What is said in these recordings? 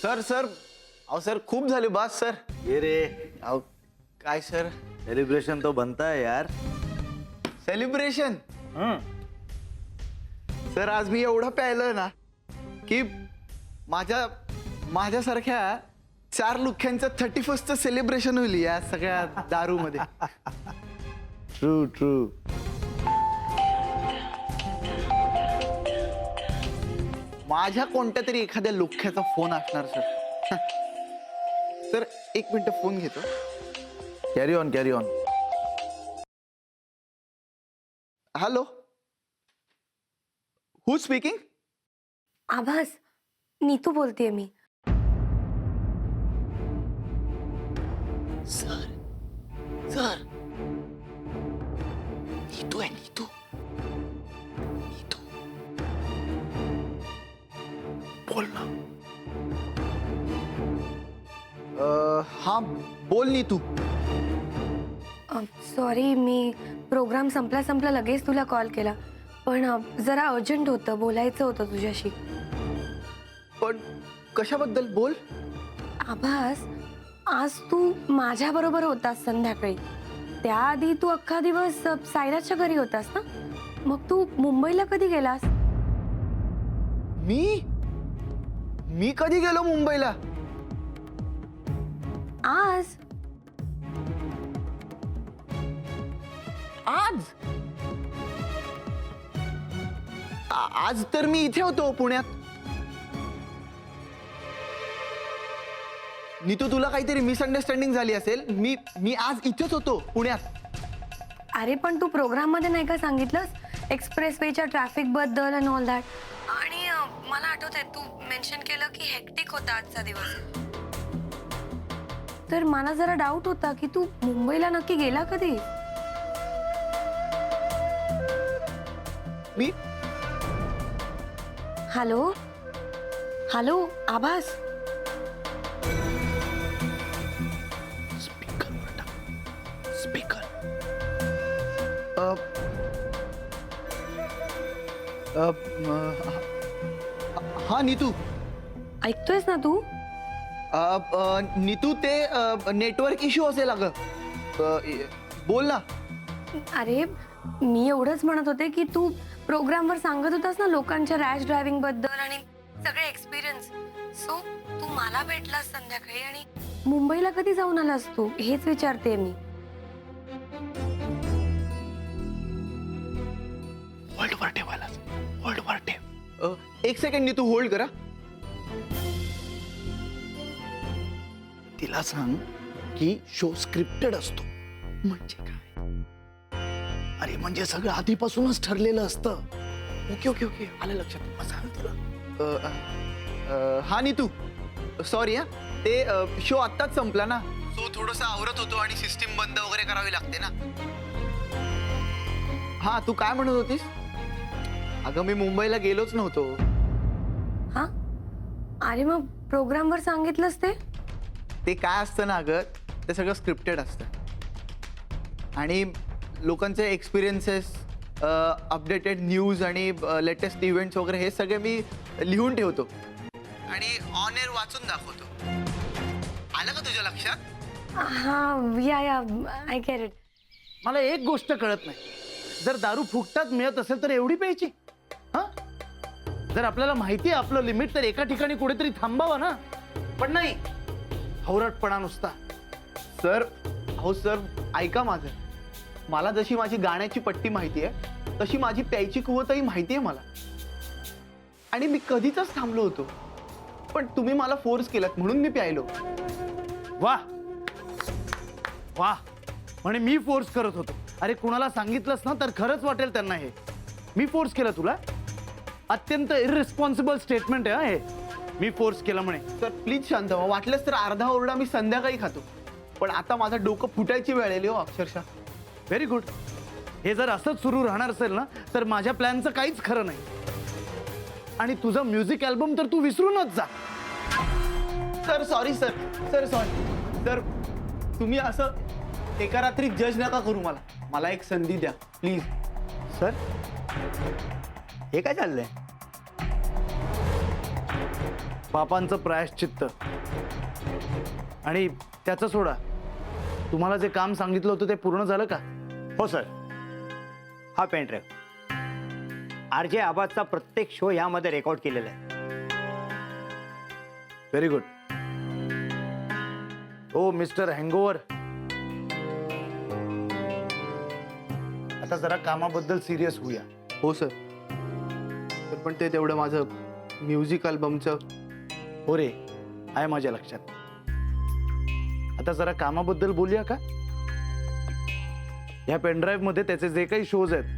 Sir sir अहो sir खूप झाले बास सर. ये रे, अहो काय सर सेलिब्रेशन तो बनता है यार. सेलिब्रेशन. सर आज मी एवढं प्यायलं ना की माझ्यासारख्या 4 लुख्यांचं 31st सेलिब्रेशन होईल या सगळ्या दारू मध्ये. True true. माझ्या कोणत्या तरी एखाद्या लुख्याचा फोन असणार सर. सर 1 मिनिट फोन घेतो. Carry on carry on. Hello, who speaking? आभास, नीतू बोलतेय मी. सर सर नीतू आहे नीतू. नीतू बोल ना. हा बोल नीतू. सॉरी, मी प्रोग्राम संपला लगेच तुला कॉल केला, पण जरा अर्जंट होतं, बोलायचं होतं तुझ्याशी. पण कशाबद्दल बोल. आभास, आज तू माझ्या बरोबर होतास संध्याकाळी. त्याआधी तू अख्खा दिवस सायराजच्या घरी होतास ना. मग तू मुंबईला कधी गेलास? मी कधी गेलो मुंबईला? आज. आज तर मी इथे होतो पुण्यात. नीतू तुला काहीतरी मिसअंडरस्टँडिंग झाली असेल. मी आज इथेच होतो पुण्यात. अरे पण तू प्रोग्राम मध्ये नाही का सांगितलंस एक्सप्रेसवेच्या ट्रॅफिक बद्दल अँड ऑल दॅट. आणि मला आठवतंय तू मेन्शन केलं की हेक्टिक होता आजचा दिवस. तर मला जरा डाऊट होता की तू मुंबईला नक्की गेला कधी. मी हॅलो हॅलो आभास. स्पीकर. हा नीतू. ऐकतोयस ना तू? नीतू ते नेटवर्क इश्यू असेल अगं. बोल ना. अरे मी एवढंच म्हणत होते की तू प्रोग्रामवर सांगत होतास ना लोकांच्या रॅश ड्रायव्हिंग बद्दल आणि सगळे एक्सपिरियन्स. सो तू मला भेटलास संध्याकाळी आणि मुंबईला कधी जाऊन आलास तू, हेच विचारते मी. होल्डवर ठेवायला. होल्डवर ठेव. 1 सेकंड नीतू होल्ड करा. तिला सांग की शो स्क्रिप्टेड असतो. म्हणजे काय? अरे म्हणजे सगळं आधीपासूनच ठरलेलं असतं. ओके ओके ओके आलं लक्षात. सांग तिला. हा नीतू सॉरी हा, ते शो आत्ताच संपला ना, सो थोडंसं आवरत होतो आणि सिस्टीम बंद वगैरे करावी लागते ना. हा तू काय म्हणत होतीस? अगं मी मुंबईला गेलोच नव्हतो. हा, अरे मग प्रोग्रामवर सांगितलंस ते काय असतं ना अगं, ते सगळं स्क्रिप्टेड असतं. आणि लोकांचे एक्सपिरियन्सेस, अपडेटेड न्यूज आणि लेटेस्ट इव्हेंट्स वगैरे हे सगळे मी लिहून ठेवतो आणि ऑन एअर वाचून दाखवतो. आलं का तुझ्या लक्षात? हा या आय गेट इट. मला एक गोष्ट कळत नाही, जर दारू फुकटात मिळत असेल तर एवढी प्यायची? हा, जर आपल्याला माहिती आहे आपलं लिमिट तर एका ठिकाणी कुठेतरी थांबावं ना. पण नाही, हवरटपणा नुसता. सर हो सर ऐका माझं. मला जशी माझी गाण्याची पट्टी माहिती आहे तशी माझी प्यायची कुवतही माहिती आहे मला. आणि मी कधीच थांबलो होतो, पण तुम्ही मला फोर्स केलात म्हणून मी प्यायलो. वा वा, म्हणे मी फोर्स करत होतो. अरे कुणाला सांगितलंस ना तर खरंच वाटेल त्यांना हे मी फोर्स केलं तुला. अत्यंत इररिस्पॉन्सिबल स्टेटमेंट आहे हे. मी फोर्स केलं म्हणे. सर प्लीज शांत व्हा. वाटलंच तर अर्धा ओरडा मी संध्याकाळी खातो, पण आता माझं डोकं फुटायची वेळ आली हो अक्षरशः. Very good. हे जर असंच सुरू राहणार असेल ना तर माझ्या प्लॅनचं काहीच खरं नाही. आणि तुझं म्युझिक अल्बम तर तू विसरूनच जा. Sir sorry sir. Sir sorry sir. तुम्ही असं एका रात्री जज नका करू मला. मला एक संधी द्या प्लीज. सर हे काय चाललंय? पापांचं प्रायश्चित्त. आणि त्याचं सोडा, तुम्हाला जे काम सांगितलं होतं ते पूर्ण झालं का? हो सर. हा पेन ड्राईव्ह RJ आबाजचा प्रत्येक शो यामध्ये रेकॉर्ड केलेला आहे. Very good. Oh mister hangover, आता जरा कामाबद्दल सिरियस होऊया. हो सर. पण ते तेवढं माझं म्युझिक अल्बमचं. हो रे, आहे माझ्या लक्षात. आता जरा कामाबद्दल बोलूया का? ह्या पेनड्राईव्ह मध्ये त्याचे जे काही शोज आहेत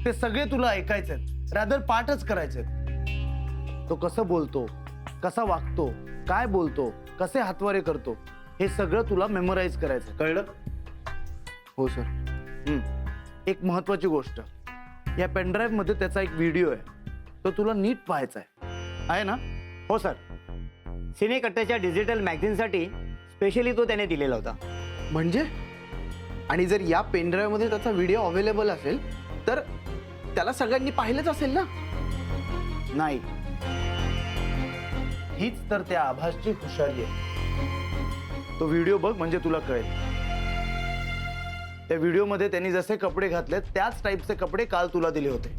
ते सगळे तुला ऐकायचे आहेत, रादर पाठच करायचे आहेत. तो कसं बोलतो, कसा वागतो, काय बोलतो, कसे हातवारे करतो, हे सगळं तुला मेमोराईज करायचं. कळलं? हो सर. एक महत्वाची गोष्ट, या पेनड्राईव्ह मध्ये त्याचा एक व्हिडिओ आहे, तो तुला नीट पाहायचा आहे ना? हो सर. सिनेकट्ट्याच्या डिजिटल मॅगझिनसाठी स्पेशली तो त्याने दिलेला होता. म्हणजे? आणि जर या पेनड्राईव्ह मध्ये त्याचा व्हिडिओ अवेलेबल असेल तर त्याला सगळ्यांनी पाहिलंच असेल ना? नाही, हीच तर त्या आभासची हुशारी आहे. तो व्हिडिओ बघ म्हणजे तुला कळेल. त्या व्हिडिओमध्ये त्यांनी जसे कपडे घातले त्याच टाईपचे कपडे काल तुला दिले होते.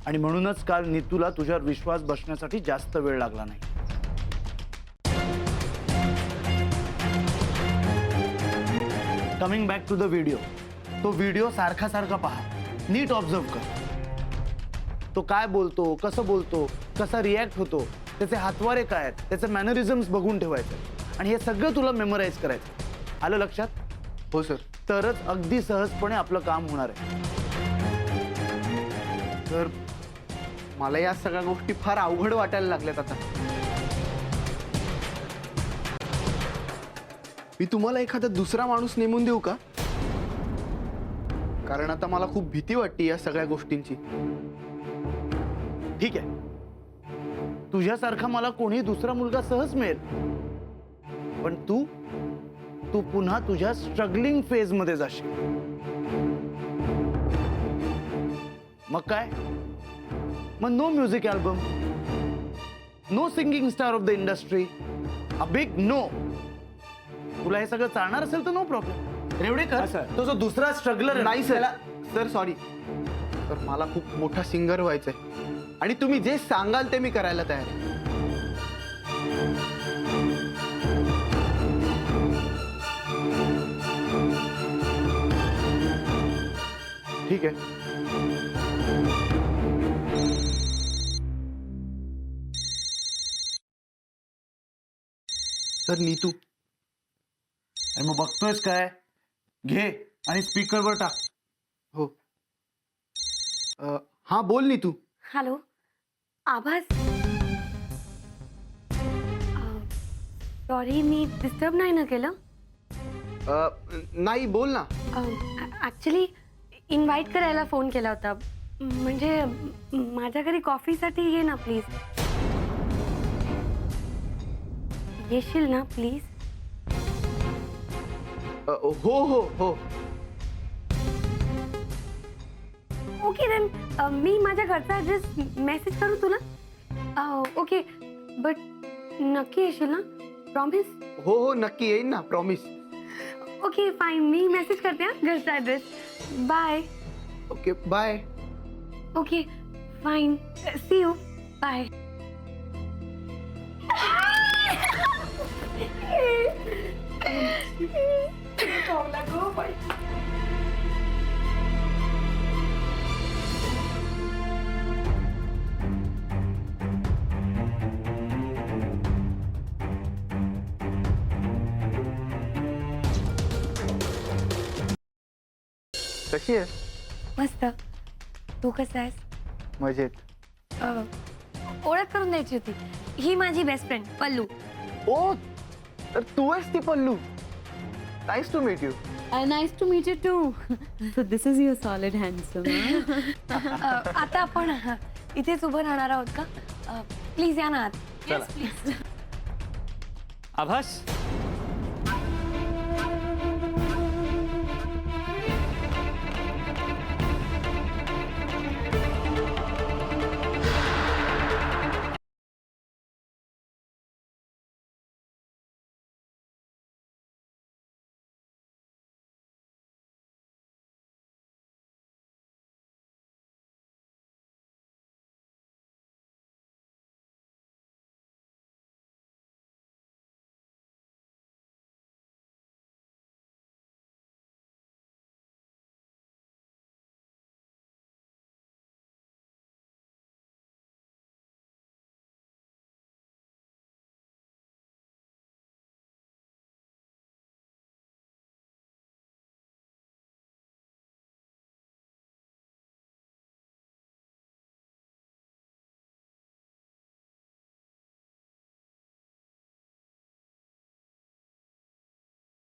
आणि म्हणूनच काल नीतूला तुझ्यावर विश्वास बसण्यासाठी जास्त वेळ लागला नाही. Coming back to the video, तो व्हिडिओ सारखा सारखा पहा, नीट ऑब्झर्व कर. तो काय बोलतो, कसं बोलतो, कसा रिॲक्ट होतो, त्याचे हातवारे काय आहेत, त्याचे मॅनरिझम्स बघून ठेवायचे आणि हे सगळं तुला मेमोराईज करायचं. आलं लक्षात? हो सर. तरच अगदी सहजपणे आपलं काम होणार आहे. तर मला या सगळ्या गोष्टी फार अवघड वाटायला लागल्यात आता. मी तुम्हाला एखादा दुसरा माणूस नेमून देऊ का? कारण आता मला खूप भीती वाटते या सगळ्या गोष्टींची. ठीक आहे, तुझ्यासारखा मला कोणी दुसरा मुलगा सहज मिळेल, पण तू पुन्हा तुझ्या स्ट्रगलिंग फेज मध्ये जाशील. मग काय? मग no music album, no singing star of the industry, a big no. तुला हे सगळं चालणार असेल तर नो प्रॉब्लेम. रेवडेकर, तो जो दुसरा स्ट्रगलर. नाही सर. Sir sorry. तर मला खूप मोठा सिंगर व्हायचंय आणि तुम्ही जे सांगाल ते मी करायला तयार आहे. ठीक आहे. सर नीतू. अरे मग बघतोयस काय? घे आणि स्पीकरवर टाक. हो. हा बोल नीतू. हॅलो आभास. सॉरी, मी डिस्टर्ब नाही ना केलं? नाही, बोल ना. ॲक्च्युली इन्व्हाइट करायला फोन केला होता. म्हणजे माझ्या घरी कॉफीसाठी ये ना प्लीज. येशील ना प्लीज? हो हो हो. ओके देन, मी माझ्या घरचा ॲड्रेस मेसेज करू तुला? ओके, बट नक्की येशील ना? प्रॉमिस? हो हो नक्की येईन ना, प्रॉमिस. ओके फाईन, मी मेसेज करते हा घरचा address. Bye. Okay bye. Okay fine, see you. Bye. कशी आहे? मस्त. तू कसा आहेस? मजेत. ओळख करून द्यायची होती. ही माझी बेस्ट फ्रेंड पल्लू. ओ, तर तू आहेस ती Pallu. Nice to meet you. Nice to meet you too. So this is your solid handsome. Huh? आता आपण इथेच उभं राहणार आहोत का? प्लीज या ना आत. आभास,